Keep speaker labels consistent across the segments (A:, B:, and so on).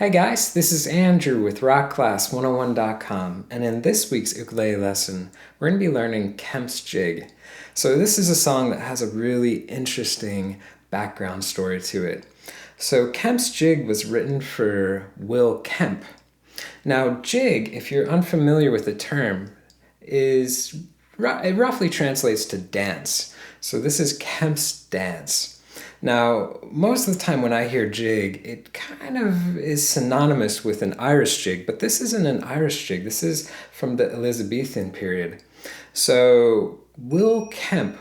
A: Hi guys, this is Andrew with rockclass101.com, and in this week's ukulele lesson, we're going to be learning Kemp's jig. So this is a song that has a really interesting background story to it. So Kemp's jig was written for Will Kemp. Now jig, if you're unfamiliar with the term, it roughly translates to dance. So this is Kemp's dance. Now, most of the time when I hear jig, it kind of is synonymous with an Irish jig, but this isn't an Irish jig. This is from the Elizabethan period. So Will Kemp,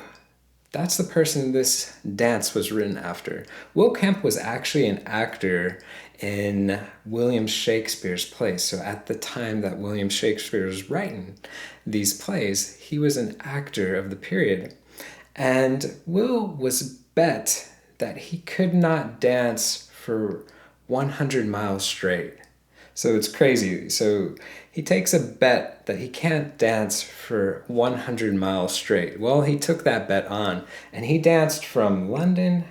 A: that's the person this dance was written after. Will Kemp was actually an actor in William Shakespeare's plays. So at the time that William Shakespeare was writing these plays, he was an actor of the period. And Will was bet that he could not dance for 100 miles straight. So it's crazy. So he takes a bet that he can't dance for 100 miles straight. Well, he took that bet on and he danced from London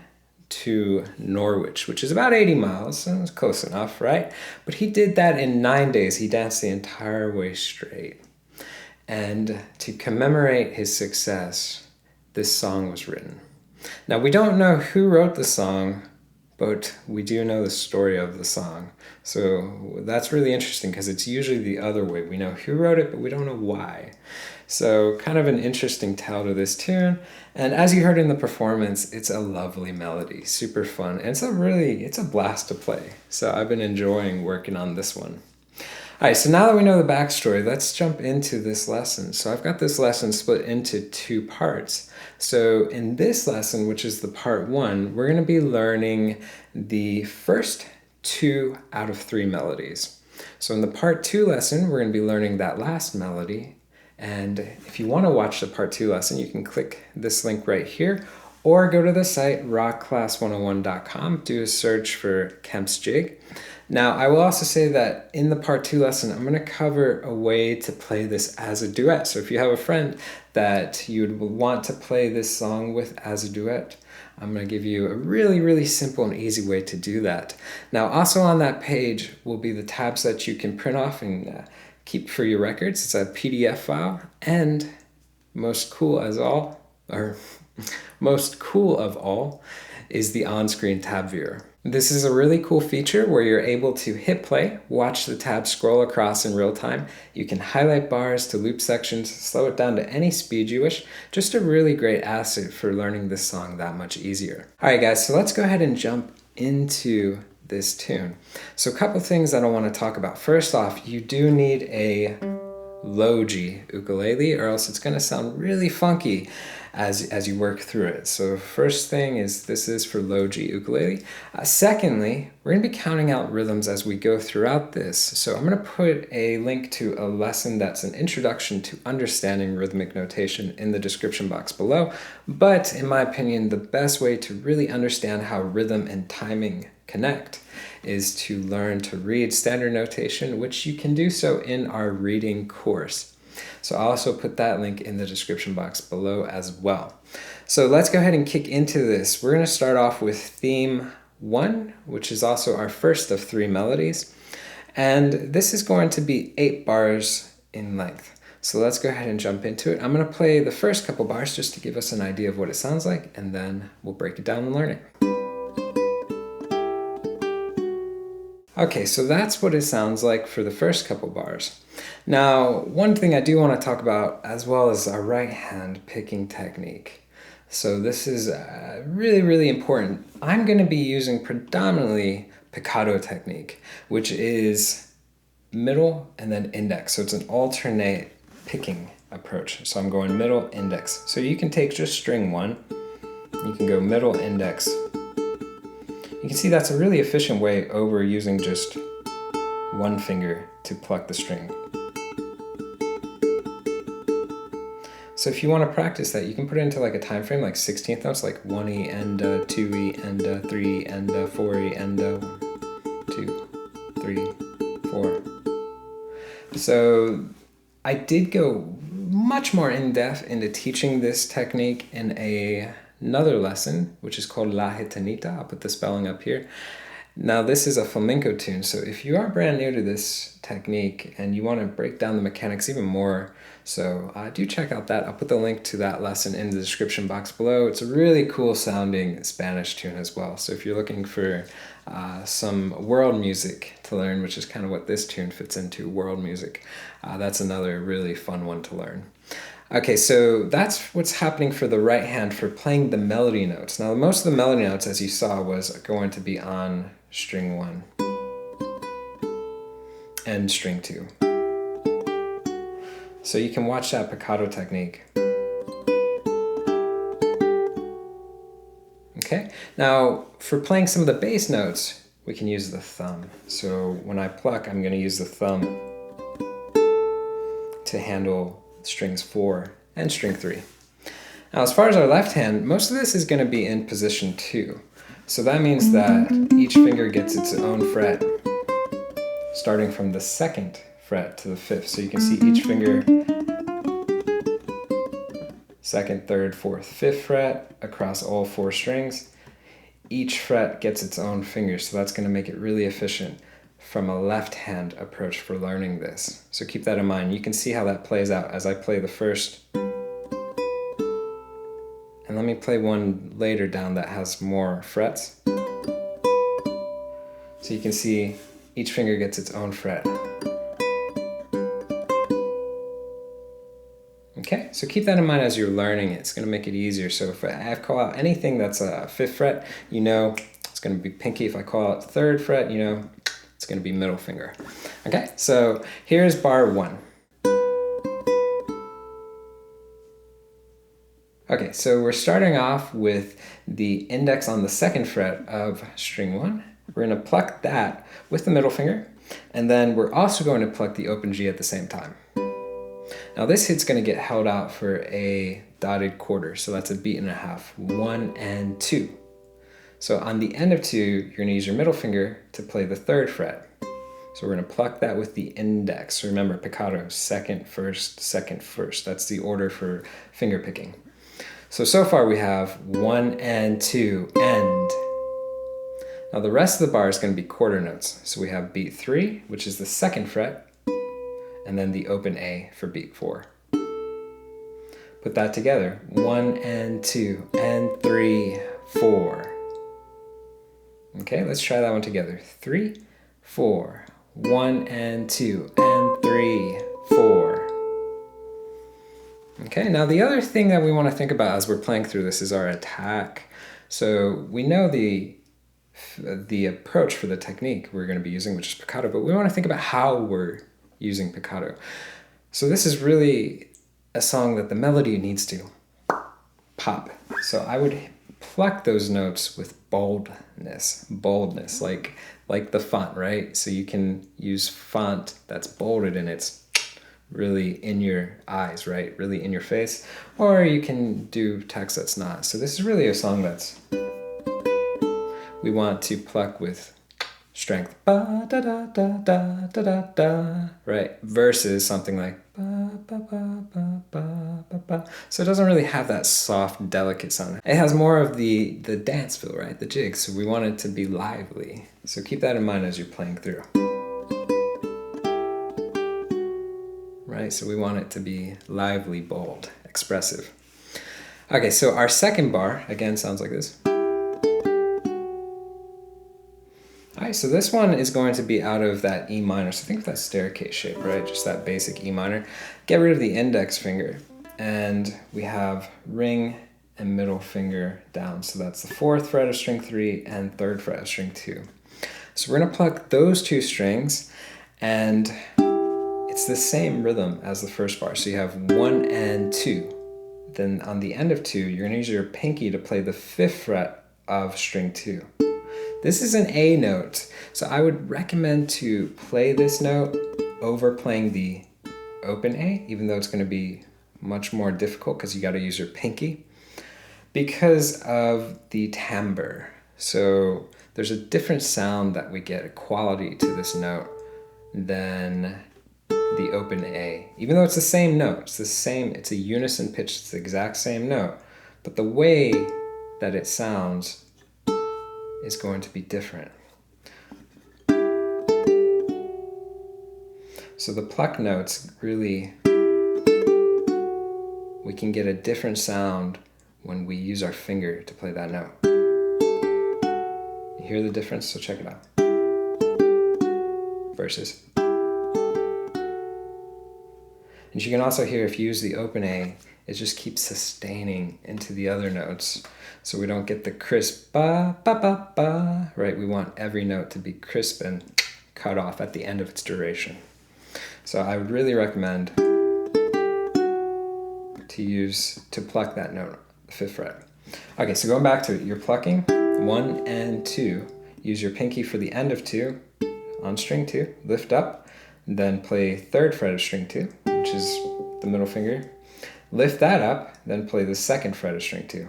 A: to Norwich, which is about 80 miles. So it was close enough, right? But he did that in 9 days. He danced the entire way straight. And to commemorate his success, this song was written. Now, we don't know who wrote the song, but we do know the story of the song. So that's really interesting because it's usually the other way. We know who wrote it, but we don't know why. So kind of an interesting tale to this tune. And as you heard in the performance, it's a lovely melody, super fun. And it's a blast to play. So I've been enjoying working on this one. All right, so now that we know the backstory, let's jump into this lesson. So I've got this lesson split into 2 parts. So in this lesson, which is the part 1, we're going to be learning the first 2 out of 3 melodies. So in the part 2 lesson, we're going to be learning that last melody. And if you want to watch the part 2 lesson, you can click this link right here, or go to the site rockclass101.com, do a search for Kemp's jig. Now, I will also say that in the part 2 lesson, I'm going to cover a way to play this as a duet. So if you have a friend that you would want to play this song with as a duet, I'm going to give you a really, really simple and easy way to do that. Now, also on that page will be the tabs that you can print off and keep for your records. It's a PDF file, and most cool of all is the on-screen tab viewer. This is a really cool feature where you're able to hit play, watch the tab scroll across in real time. You can highlight bars to loop sections, slow it down to any speed you wish. Just a really great asset for learning this song that much easier. All right, guys, so let's go ahead and jump into this tune. So a couple things that I want to talk about. First off, you do need a low G ukulele, or else it's going to sound really funky as you work through it. So first thing is this is for low G ukulele. Secondly, we're going to be counting out rhythms as we go throughout this. So I'm going to put a link to a lesson that's an introduction to understanding rhythmic notation in the description box below. But in my opinion, the best way to really understand how rhythm and timing connect is to learn to read standard notation, which you can do so in our reading course. So I'll also put that link in the description box below as well. So let's go ahead and kick into this. We're going to start off with theme 1, which is also our first of 3 melodies. And this is going to be 8 bars in length. So let's go ahead and jump into it. I'm going to play the first couple bars just to give us an idea of what it sounds like, and then we'll break it down and learn it. Okay, so that's what it sounds like for the first couple bars. Now, one thing I do want to talk about as well is our right hand picking technique. So this is really, really important. I'm going to be using predominantly picado technique, which is middle and then index. So it's an alternate picking approach. So I'm going middle, index. So you can take just string 1. You can go middle, index. You can see that's a really efficient way over using just 1 finger to pluck the string. So if you want to practice that, you can put it into like a time frame, like 16th notes, like 1E and 2E and 3E and 4E and 2, 3, 4. So I did go much more in depth into teaching this technique in another lesson, which is called La Gitanita. I'll put the spelling up here. Now this is a flamenco tune, so if you are brand new to this technique and you want to break down the mechanics even more, so do check out that. I'll put the link to that lesson in the description box below. It's a really cool sounding Spanish tune as well. So if you're looking for some world music to learn, which is kind of what this tune fits into, world music, that's another really fun one to learn. Okay, so that's what's happening for the right hand for playing the melody notes. Now, most of the melody notes, as you saw, was going to be on string 1 and string 2. So you can watch that piccato technique. Okay, now for playing some of the bass notes, we can use the thumb. So when I pluck, I'm going to use the thumb to handle strings 4 and string 3. Now as far as our left hand, most of this is going to be in position 2. So that means that each finger gets its own fret, starting from the 2nd fret to the 5th. So you can see each finger, 2nd, 3rd, 4th, 5th fret across all 4 strings. Each fret gets its own finger, so that's going to make it really efficient from a left hand approach for learning this. So keep that in mind. You can see how that plays out as I play the first. And let me play one later down that has more frets. So you can see each finger gets its own fret. Okay, so keep that in mind as you're learning it. It's going to make it easier. So if I call out anything that's a 5th fret, you know it's going to be pinky. If I call out 3rd fret, you know it's going to be middle finger. Okay, so here's bar 1. Okay, so we're starting off with the index on the 2nd fret of string 1. We're going to pluck that with the middle finger, and then we're also going to pluck the open G at the same time. Now this hit's going to get held out for a dotted quarter, so that's a beat and a half, 1 and 2. So on the end of 2, you're going to use your middle finger to play the 3rd fret. So we're going to pluck that with the index. So remember, piccato, 2nd, 1st, 2nd, 1st. That's the order for finger picking. So far we have 1 and 2 and. Now the rest of the bar is going to be quarter notes. So we have beat 3, which is the 2nd fret, and then the open A for beat 4. Put that together, 1 and 2 and 3, 4. Okay, let's try that one together. 3, 4, 1 and 2 and 3, 4. Okay, now the other thing that we want to think about as we're playing through this is our attack. So we know the approach for the technique we're going to be using, which is piccato, but we want to think about how we're using piccato. So this is really a song that the melody needs to pop. So I would pluck those notes with boldness, like the font, right? So you can use font that's bolded and it's really in your eyes, right? Really in your face. Or you can do text that's not. So this is really a song that's we want to pluck with strength, ba da da da da da da da, right? Versus something like ba ba ba ba ba ba ba. So it doesn't really have that soft, delicate sound. It has more of the dance feel, right? The jig. So we want it to be lively. So keep that in mind as you're playing through. Right? So we want it to be lively, bold, expressive. Okay, so our second bar again sounds like this. Alright, so this one is going to be out of that E minor. So think of that staircase shape, right? Just that basic E minor. Get rid of the index finger. And we have ring and middle finger down. So that's the 4th fret of string 3 and 3rd fret of string 2. So we're going to pluck those 2 strings, and it's the same rhythm as the first bar. So you have 1 and 2. Then on the end of 2, you're going to use your pinky to play the 5th fret of string 2. This is an A note, so I would recommend to play this note over playing the open A, even though it's going to be much more difficult because you got to use your pinky, because of the timbre. So there's a different sound that we get, a quality to this note than the open A. Even though it's the same note, it's a unison pitch, it's the exact same note, but the way that it sounds is going to be different. So the pluck notes really, we can get a different sound when we use our finger to play that note. You hear the difference? So check it out. Versus. And you can also hear if you use the open A, it just keeps sustaining into the other notes. So we don't get the crisp ba, ba, ba, ba, right? We want every note to be crisp and cut off at the end of its duration. So I would really recommend to pluck that note, the 5th fret. Okay, so going back to it, you're plucking 1 and 2. Use your pinky for the end of 2 on string 2, lift up, and then play 3rd fret of string 2, which is the middle finger. Lift that up, then play the 2nd fret of string 2.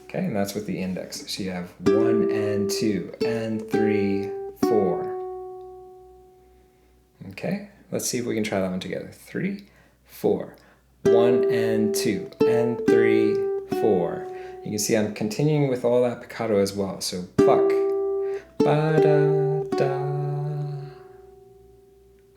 A: Okay, and that's with the index. So you have 1 and 2 and 3, 4. Okay, let's see if we can try that one together. 3, 4. 1 and 2 and 3, 4. You can see I'm continuing with all that piccato as well. So pluck. Ba-da-da.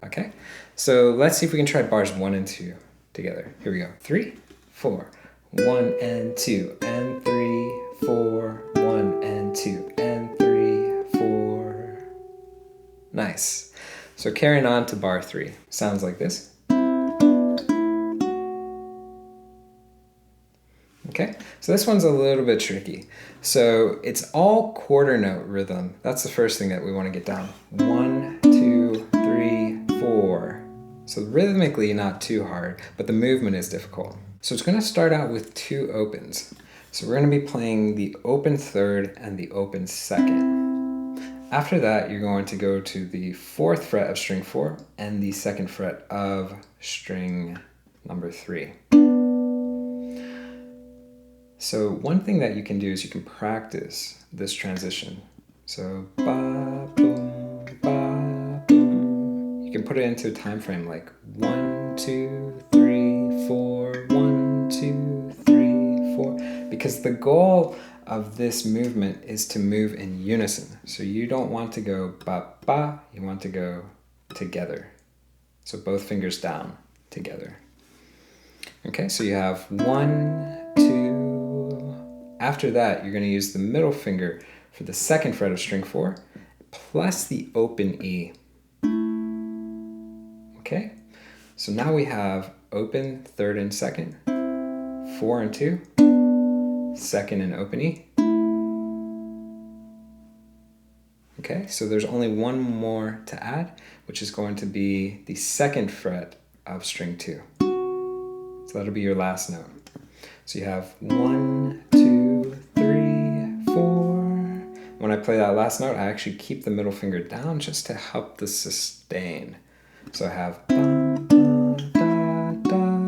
A: Okay, so let's see if we can try bars 1 and 2 together. Here we go. 3, 4. 1 and 2 and 3, 4. 1 and 2 and 3, 4. Nice. So carrying on to bar 3. Sounds like this. Okay, so this one's a little bit tricky. So it's all quarter note rhythm. That's the first thing that we want to get down. 1, 2, 3, 4. So rhythmically not too hard, but the movement is difficult. So it's going to start out with 2 opens. So we're going to be playing the open 3rd and the open 2nd. After that, you're going to go to the 4th fret of string 4 and the 2nd fret of string number 3. So one thing that you can do is you can practice this transition. So ba boom, ba boom. You can put it into a time frame like 1, 2, 3, 4, 1, 2, 3, 4. Because the goal of this movement is to move in unison. So you don't want to go ba ba, you want to go together. So both fingers down together. Okay, so you have 1, 2. After that, you're going to use the middle finger for the 2nd fret of string 4 plus the open E. Okay, so now we have open 3rd and 2nd, 4 and 2, 2nd and open E. Okay, so there's only one more to add, which is going to be the 2nd fret of string 2. So that'll be your last note. So you have 1, 2, 3, 4. When I play that last note, I actually keep the middle finger down just to help the sustain. So I have ba, ba, da, da.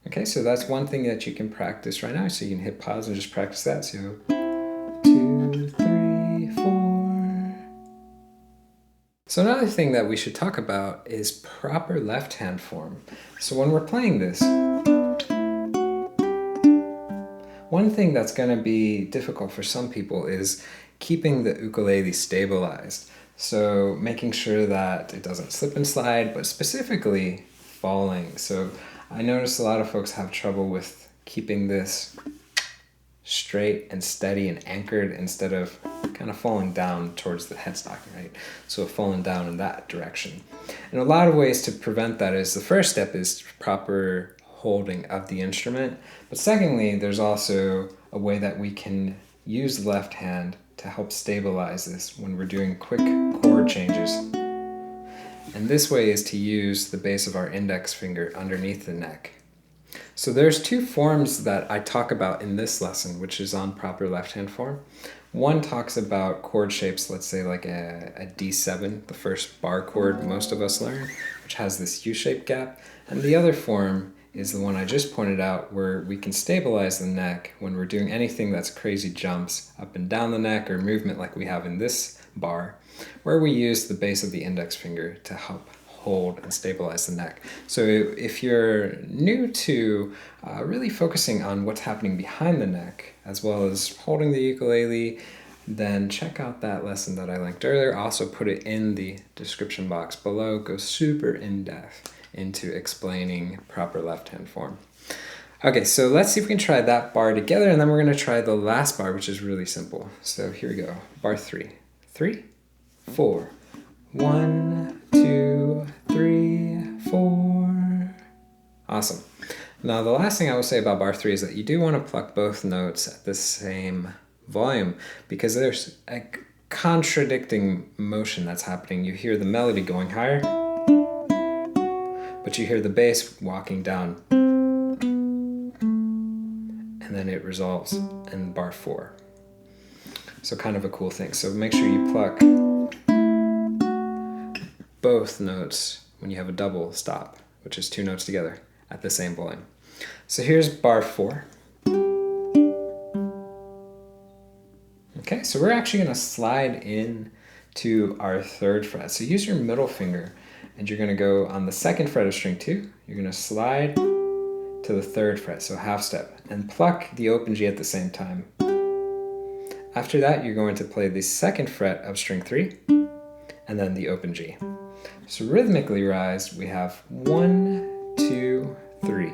A: Okay, so that's one thing that you can practice right now. So you can hit pause and just practice that. So 2, 3, 4. So another thing that we should talk about is proper left hand form. So when we're playing this, one thing that's going to be difficult for some people is keeping the ukulele stabilized. So making sure that it doesn't slip and slide, but specifically falling. So I notice a lot of folks have trouble with keeping this straight and steady and anchored instead of kind of falling down towards the headstock, right? So falling down in that direction. And a lot of ways to prevent that is the first step is proper holding of the instrument. But secondly, there's also a way that we can use the left hand to help stabilize this when we're doing quick chord changes. And this way is to use the base of our index finger underneath the neck. So there's 2 forms that I talk about in this lesson, which is on proper left hand form. One talks about chord shapes, let's say like a D7, the first bar chord most of us learn, which has this U-shaped gap. And the other form is the one I just pointed out, where we can stabilize the neck when we're doing anything that's crazy jumps up and down the neck or movement like we have in this bar, where we use the base of the index finger to help hold and stabilize the neck. So if you're new to really focusing on what's happening behind the neck, as well as holding the ukulele, then check out that lesson that I linked earlier. I'll also put it in the description box below. It goes super in-depth into explaining proper left-hand form. Okay, so let's see if we can try that bar together, and then we're going to try the last bar, which is really simple. So here we go. Bar 3. 3, 4. 1, 2, 3, 4. Awesome. Now the last thing I will say about bar 3 is that you do want to pluck both notes at the same volume, because there's a contradicting motion that's happening. You hear the melody going higher, but you hear the bass walking down, and then it resolves in bar 4. So kind of a cool thing. So make sure you pluck both notes when you have a double stop, which is 2 notes together at the same volume. So here's bar 4. Okay, so we're actually going to slide in to our 3rd fret. So use your middle finger, and you're going to go on the 2nd fret of string 2. You're going to slide to the 3rd fret, so half step, and pluck the open G at the same time. After that, you're going to play the 2nd fret of string 3, and then the open G. So rhythmically rise, we have 1, 2, 3.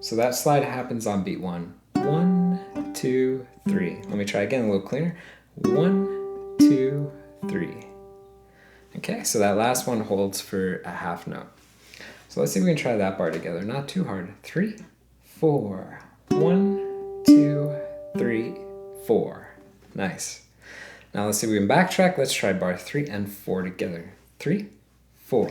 A: So that slide happens on beat 1. 1, 2, 3. Let me try again a little cleaner. 1, 2, 3. Okay, so that last one holds for a half note. So let's see if we can try that bar together. Not too hard. 3, 4. 1, 2, 3, 4. Nice. Now let's see if we can backtrack. Let's try bar 3 and 4 together. 3, 4.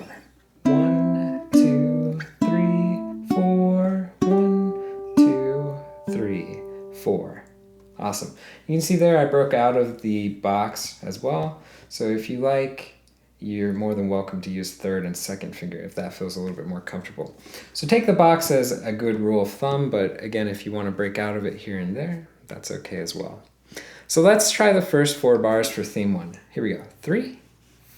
A: 1, 2, 3, 4. 1, 2, 3, 4. Awesome. You can see there I broke out of the box as well. So if you like, you're more than welcome to use 3rd and 2nd finger if that feels a little bit more comfortable. So take the box as a good rule of thumb, but again, if you want to break out of it here and there, that's okay as well. So let's try the first 4 bars for theme 1. Here we go. 3,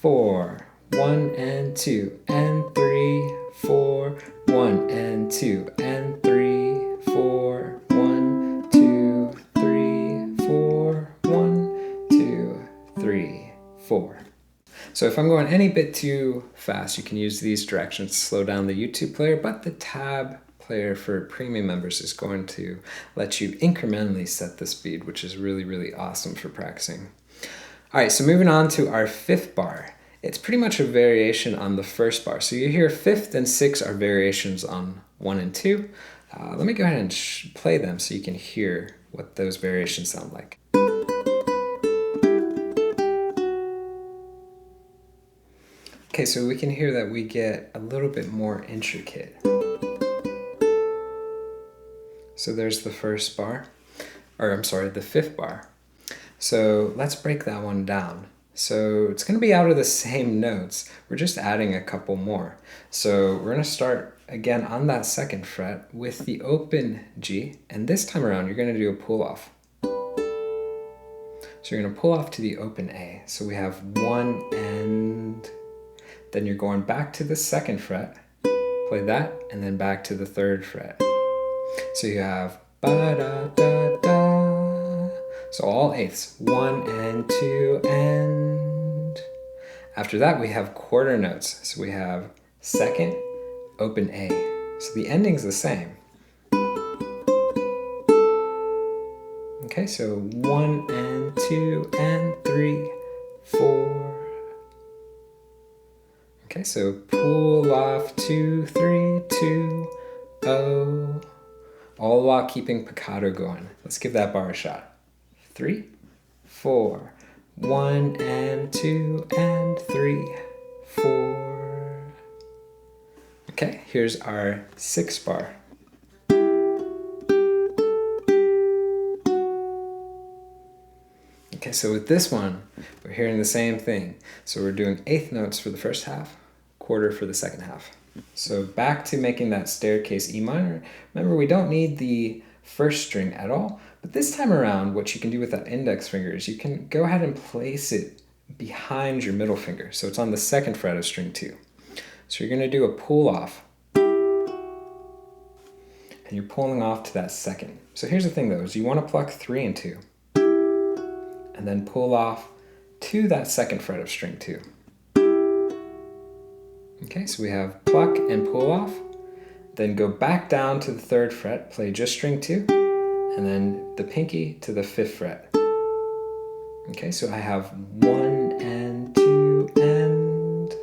A: 4. 1 and 2 and 3, 4. 1 and 2 and 3, 4. 1, 2, 3, 4. 1, 2, 3, 4. So if I'm going any bit too fast, you can use these directions to slow down the YouTube player, but the tab player for premium members is going to let you incrementally set the speed, which is really, really awesome for practicing. All right, so moving on to our 5th bar. It's pretty much a variation on the 1st bar. So you hear 5th and 6th are variations on 1 and 2. Let me go ahead and play them so you can hear what those variations sound like. Okay, so we can hear that we get a little bit more intricate. So there's the 1st bar, or I'm sorry, the 5th bar. So let's break that one down. So it's going to be out of the same notes. We're just adding a couple more. So we're going to start again on that 2nd fret with the open G, and this time around you're going to do a pull off. So you're going to pull off to the open A. So we have 1 and then you're going back to the 2nd fret, play that, and then back to the 3rd fret. So you have ba-da-da-da. So all 8ths, 1 and 2 and. After that we have quarter notes. So we have 2nd, open A. So the ending's the same. Okay, so 1 and 2 and 3, 4. Okay, so pull off 2, 3, 2, oh. All while keeping piccato going. Let's give that bar a shot. 3, 4. 1 and 2 and 3, 4. Okay, here's our 6th bar. Okay, so with this one, we're hearing the same thing. So we're doing 8th notes for the first half, quarter for the second half. So back to making that staircase E minor. Remember, we don't need the first string at all, but this time around, what you can do with that index finger is you can go ahead and place it behind your middle finger. So it's on the 2nd fret of string 2. So you're going to do a pull off, and you're pulling off to that 2nd. So here's the thing though, is you want to pluck 3 and 2. And and then pull off to that second fret of string 2. Okay, so we have pluck and pull off, then go back down to the 3rd fret, play just string 2, and then the pinky to the 5th fret. Okay, so I have 1 and 2 and...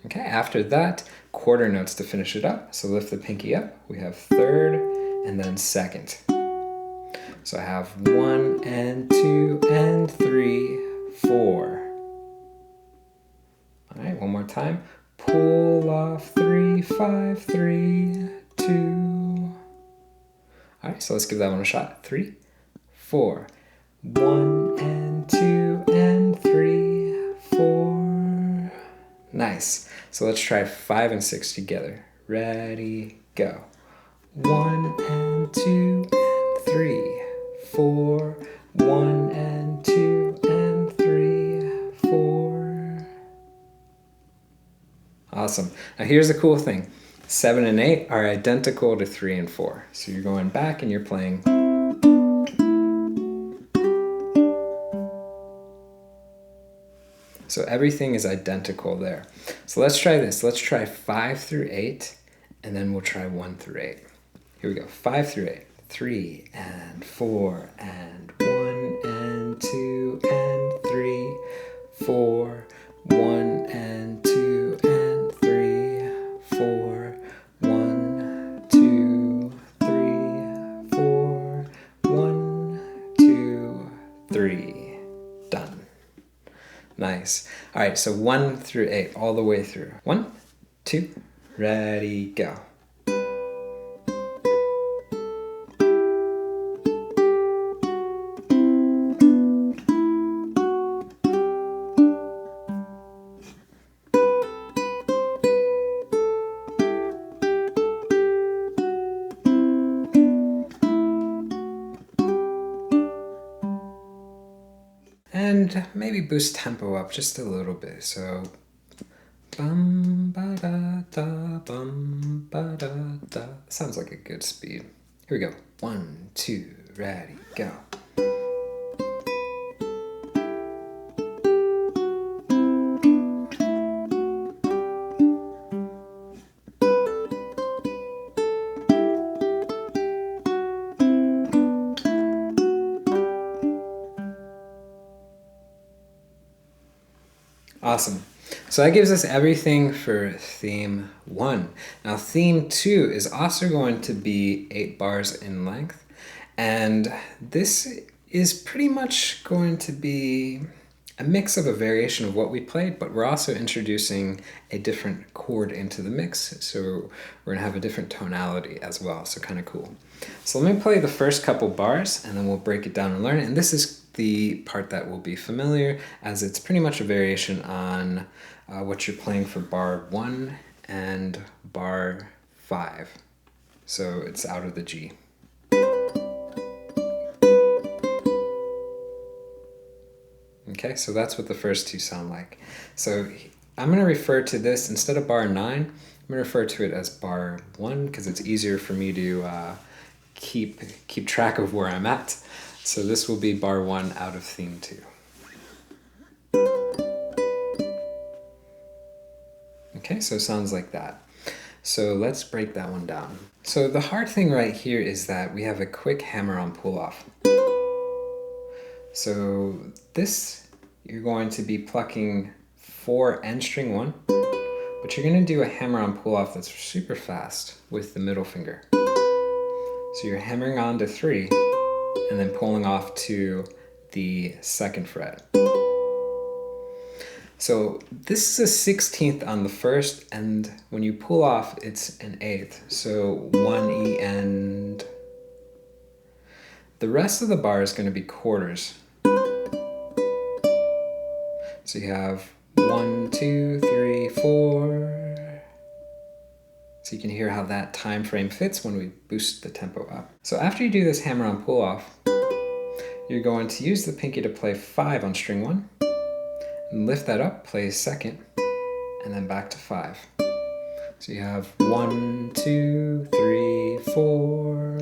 A: Okay, after that, quarter notes to finish it up. So lift the pinky up, we have 3rd and then 2nd. So I have 1 and 2 and 3, 4. All right, one more time. Pull off 3, 5, 3, 2. All right, so let's give that one a shot. 3, 4. 1 and 2 and 3, 4. Nice. So let's try 5 and 6 together. Ready, go. 1 and 2 and 3, 4. 1 and 2 and 3, 4. Awesome. Now here's the cool thing. 7 and 8 are identical to 3 and 4. So you're going back and you're playing. So everything is identical there. So let's try this. Let's try 5 through 8, and then we'll try 1 through 8. Here we go. 5 through 8. 3 and 4 and 1 and 2 and 3, 4. 1 and 2 and 3, 4. 1, 2, 3, 4. 1, 2, 3. Done. Nice. All right, so 1 through 8, all the way through. 1, 2, ready, go. And maybe boost tempo up just a little bit. So bum ba da da bum ba da da. Sounds like a good speed. Here we go. 1, 2, ready, go. Awesome. So that gives us everything for theme 1. Now theme 2 is also going to be 8 bars in length, and this is pretty much going to be a mix of a variation of what we played, but we're also introducing a different chord into the mix, so we're going to have a different tonality as well, so kind of cool. So let me play the first couple bars, and then we'll break it down and learn it, and this is the part that will be familiar, as it's pretty much a variation on what you're playing for bar 1 and bar 5. So it's out of the G. Okay, so that's what the first two sound like. So I'm going to refer to this, instead of bar 9, I'm going to refer to it as bar 1, because it's easier for me to keep track of where I'm at. So this will be bar 1 out of theme 2. Okay, so it sounds like that. So let's break that one down. So the hard thing right here is that we have a quick hammer-on pull-off. So this, you're going to be plucking 4 and string 1, but you're going to do a hammer-on pull-off that's super fast with the middle finger. So you're hammering on to 3, and then pulling off to the 2nd fret. So this is a 16th on the 1st, and when you pull off, it's an 8th. So 1 E and... The rest of the bar is going to be quarters. So you have 1, 2, 3, 4. So you can hear how that time frame fits when we boost the tempo up. So after you do this hammer-on pull-off, you're going to use the pinky to play 5 on string 1, and lift that up, play 2nd, and then back to 5. So you have 1, 2, 3, 4.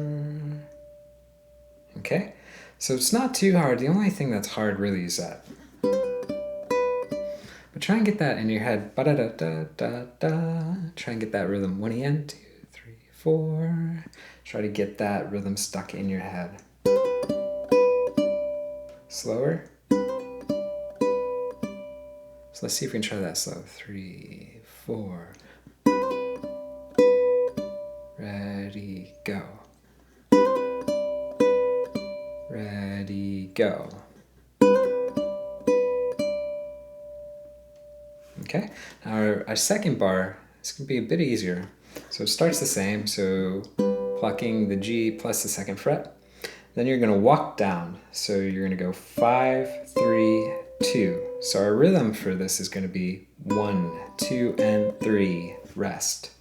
A: Okay, So it's not too hard. The only thing that's hard really is that. But try and get that in your head. Ba-da-da-da-da-da. Try and get that rhythm. 1 2, 3, 4. Try to get that rhythm stuck in your head. Slower. So let's see if we can try that slow. 3, 4. Ready, go. Ready, go. Okay, now our second bar is going to be a bit easier. So it starts the same, so plucking the G plus the second fret. Then you're going to walk down. So you're going to go 5, 3, 2. So our rhythm for this is going to be 1, 2, and 3, rest.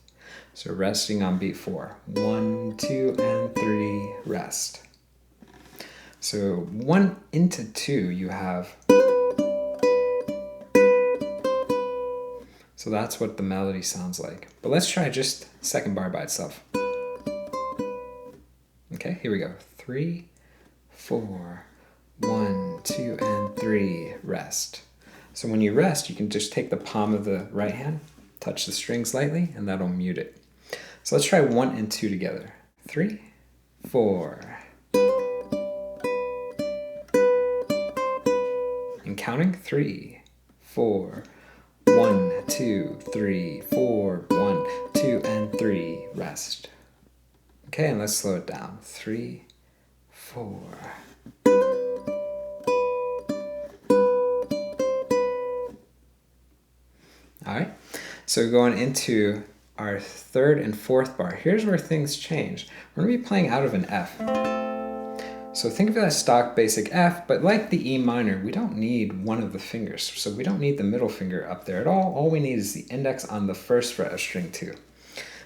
A: So resting on beat 4. 1, 2, and 3, rest. So 1 into 2 you have. So that's what the melody sounds like. But let's try just second bar by itself. Okay, here we go. 3, 4, 1, 2, and 3, rest. So when you rest, you can just take the palm of the right hand, touch the strings lightly, and that'll mute it. So let's try 1 and 2 together. 3, 4. And counting 3, 4, 1, 2, 3, 4, 1, 2, and 3, rest. Okay, and let's slow it down. 3, 4. All right, so going into our third and fourth bar, here's where things change. We're going to be playing out of an F. So think of it as stock basic F, but like the E minor, we don't need one of the fingers. So we don't need the middle finger up there at all. All we need is the index on the first fret of string 2.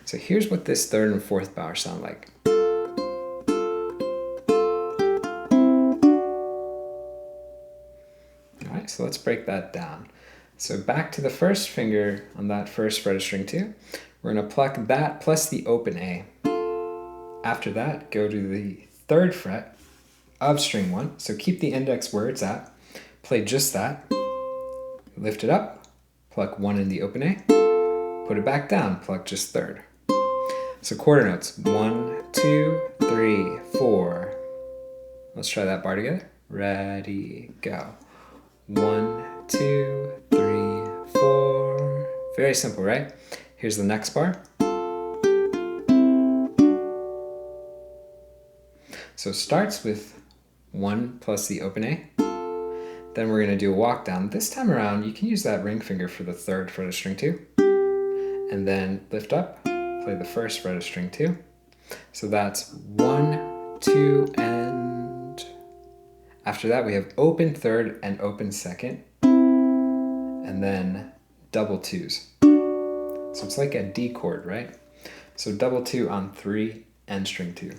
A: So here's what this third and fourth bar sound like. All right, so let's break that down. So back to the first finger on that first fret of string 2. We're going to pluck that plus the open A. After that, go to the third fret of string 1. So keep the index where it's at. Play just that. Lift it up. Pluck 1 in the open A. Put it back down. Pluck just third. So quarter notes. 1, 2, 3, 4. Let's try that bar together. Ready, go. 1, 2, 3, 4. Very simple, right? Here's the next bar. So it starts with 1 plus the open A. Then we're going to do a walk down. This time around, you can use that ring finger for the third fret of string 2. And then lift up, play the first fret of string 2. So that's 1, 2, and after that we have open third and open second. And then double 2s. So it's like a D chord, right? So double 2 on 3 and string 2.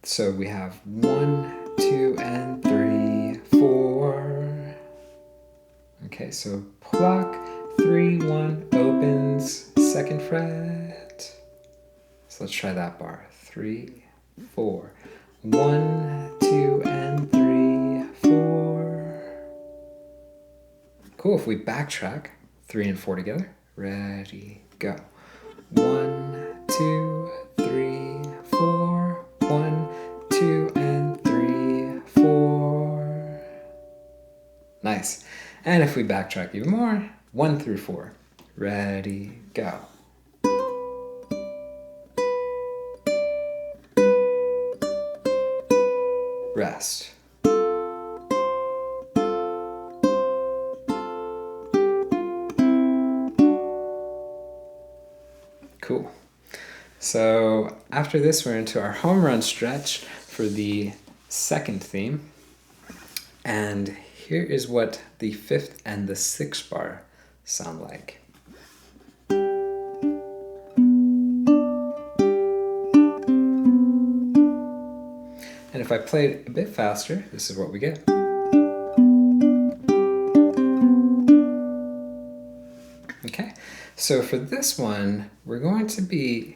A: So we have 1, 2, and 3, 4. Okay, so pluck, 3, 1, opens, second fret. So let's try that bar. 3, 4. 1, 2, and 3, 4. Cool, if we backtrack 3 and 4 together. Ready, go. 1, 2, 3, 4. 1, 2, and 3, 4. Nice. And if we backtrack even more, 1 through 4. Ready, go. Rest. Cool. So after this, we're into our home run stretch for the second theme. And here is what the 5th and the 6th bar sound like. And if I play it a bit faster, this is what we get. Okay, so for this one, we're going to be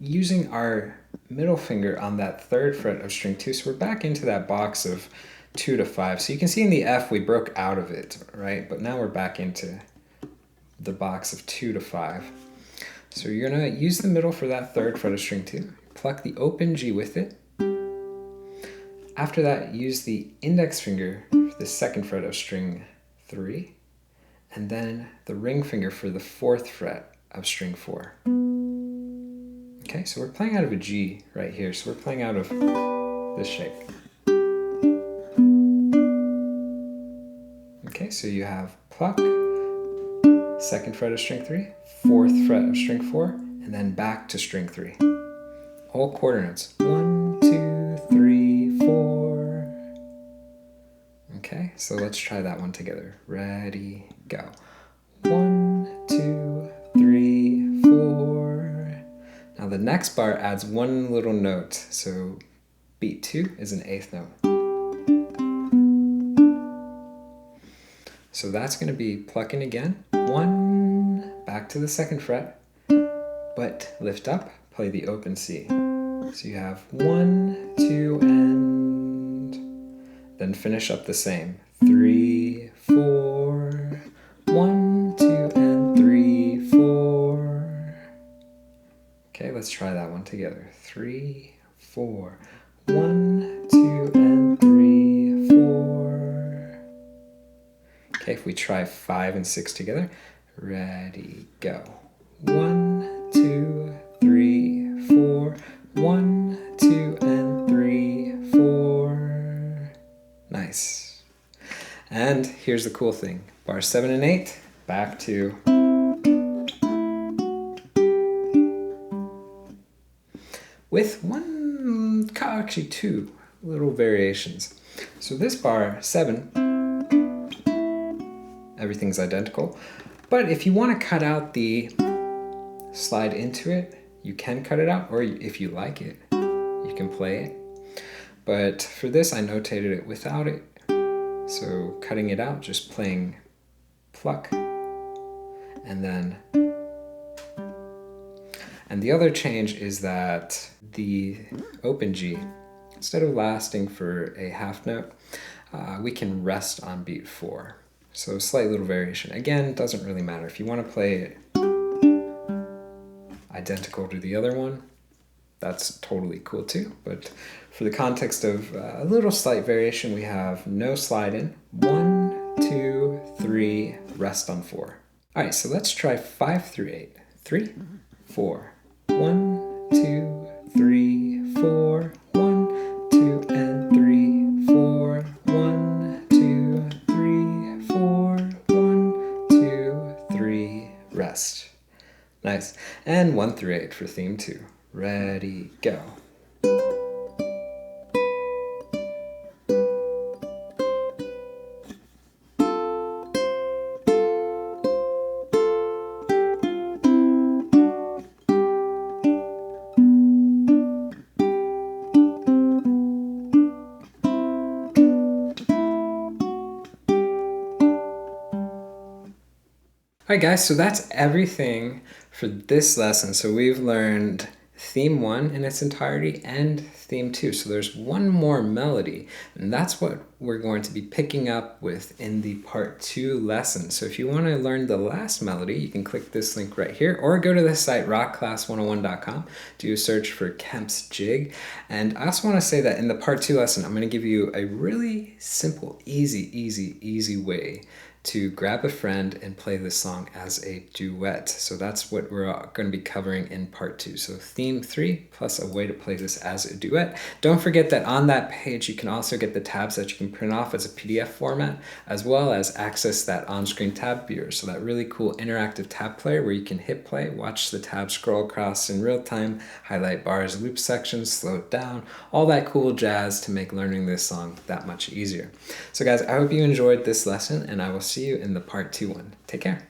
A: using our middle finger on that third fret of string 2. So we're back into that box of 2 to 5. So you can see in the F we broke out of it, right? But now we're back into the box of 2 to 5. So you're going to use the middle for that third fret of string 2. Pluck the open G with it. After that, use the index finger for the second fret of string 3, and then the ring finger for the fourth fret of string 4. Okay, so we're playing out of a G right here. So we're playing out of this shape. Okay, so you have pluck, second fret of string 3, fourth fret of string 4, and then back to string 3. All quarter notes. 1, 2, 3, 4. Okay, so let's try that one together. Ready, go. 1, 2, 3, 4. Now the next bar adds one little note. So beat 2 is an eighth note. So that's going to be plucking again. 1, back to the second fret, but lift up, play the open C. So you have 1, 2, and then finish up the same. 3, 4, 1, 2, and 3, 4. Okay, let's try that one together. 3, 4, 1, 2, and 3, 4. Okay, if we try 5 and 6 together, ready, go. 1, 2, 3, 4, 1, 2, and 3, 4. Nice. And here's the cool thing. Bars 7 and 8, back to with actually two little variations. So this bar 7, everything's identical. But if you want to cut out the slide into it, you can cut it out, or if you like it, you can play it. But for this, I notated it without it. So cutting it out, just playing pluck, and then. And the other change is that the open G, instead of lasting for a half note, we can rest on beat 4. So a slight little variation. Again, doesn't really matter. If you want to play it identical to the other one, that's totally cool too. But for the context of a little slight variation, we have no slide in. 1, 2, 3, rest on 4. All right, so let's try 5 through 8. 3, 4. 1, 2, 3, 4. 1, 2, and 3, 4. 1, 2, 3, 4. 1, 2, 3, rest. Nice. And 1 through 8 for theme 2. Ready, go. Alright guys, so that's everything for this lesson. So we've learned theme 1 in its entirety and theme 2. So there's one more melody, and that's what we're going to be picking up with in the part 2 lesson. So if you want to learn the last melody, you can click this link right here, or go to the site rockclass101.com, do a search for Kemp's Jig. And I also want to say that in the part 2 lesson, I'm going to give you a really simple, easy way to grab a friend and play this song as a duet. So that's what we're going to be covering in part 2. So theme 3 plus a way to play this as a duet. Don't forget that on that page you can also get the tabs that you can print off as a PDF format, as well as access that on-screen tab viewer. So that really cool interactive tab player where you can hit play, watch the tab scroll across in real time, highlight bars, loop sections, slow it down, all that cool jazz to make learning this song that much easier. So guys, I hope you enjoyed this lesson, and I will see you in the part 2 one. Take care.